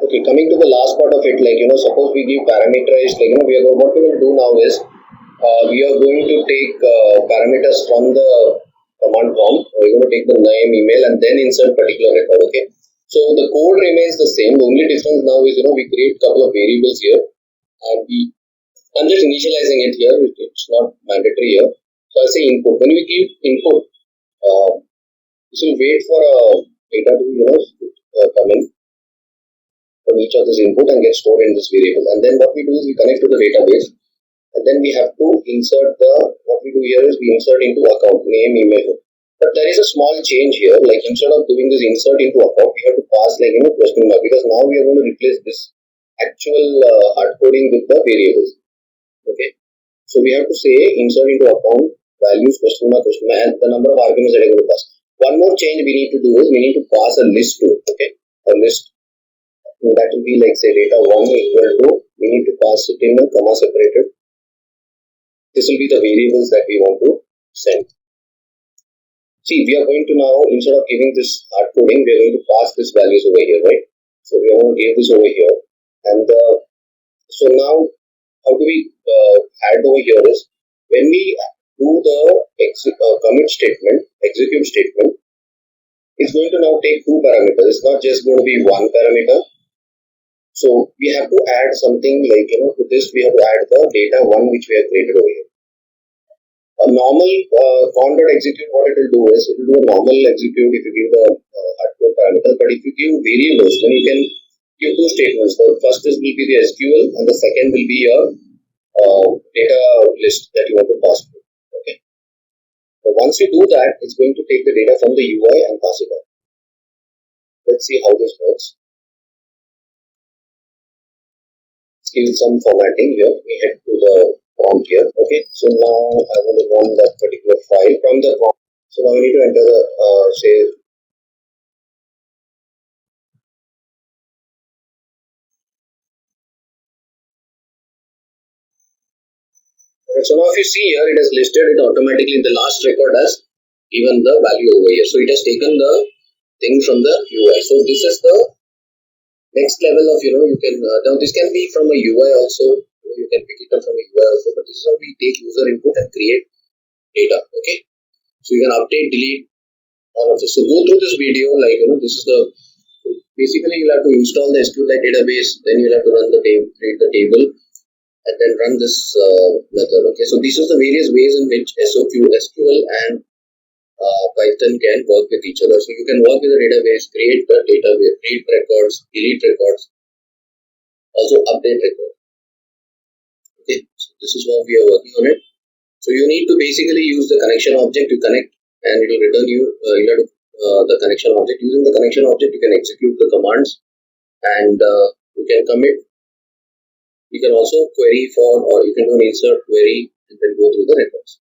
Okay, coming to the last part of it, suppose we give parameterized, what we will do now is we are going to take parameters from the command prompt. We're going to take the name, email, and then insert particular record. Okay, so the code remains the same. The only difference now is we create a couple of variables here, and I'm just initializing it here. It's not mandatory here. So I say input. When we give input, this will wait for data to come in from each of this input and get stored in this variable. And then what we do is we connect to the database, and then we have to insert what we do here is we insert into account name, email. But there is a small change here. Like instead of doing this insert into account, we have to pass question mark, because now we are going to replace this actual hard coding with the variables. Okay, so we have to say insert into account values question mark and the number of arguments that are going to pass. One more change we need to do is we need to pass a list to it. Okay, a list. That will be like say data 1 equal to, we need to pass it in a comma separated. This will be the variables that we want to send. See, we are going to now, instead of giving this hard coding, we are going to pass these values over here, right? So we are going to give this over here. And so now, how do we add over here is, when we do the commit statement, execute statement, it's going to now take two parameters. It's not just going to be one parameter. So we have to add something like, to this we have to add the data 1 which we have created over here. A normal con.execute, what it will do is, it will do a normal execute if you give the hardcode parameter, but if you give variables, then you can give two statements. The first will be the SQL, and the second will be your data list that you want to pass through. Okay. So once you do that, it's going to take the data from the UI and pass it on. Let's see how this works. Give some formatting here. We head to the prompt here. Okay, so now I want to run that particular file from the prompt. So now we need to enter the say. So now if you see here, it has listed it automatically in the last record as given the value over here. So it has taken the thing from the UI. So this is the next level of you can now this can be from a UI also. You can pick it up from a UI also, but this is how we take user input and create data. Okay, so you can update, delete all of this. So go through this video, this is the basically you'll have to install the SQLite database, then you'll have to run the table, create the table, and then run this method. Okay, so these are the various ways in which SQL and Python can work with each other. So you can work with the database, create the database, read records, delete records, also update records. Okay, so this is how we are working on it. So you need to basically use the connection object to connect, and it will return you the connection object. Using the connection object, you can execute the commands, and you can commit. You can also query for, or you can do an insert query and then go through the records.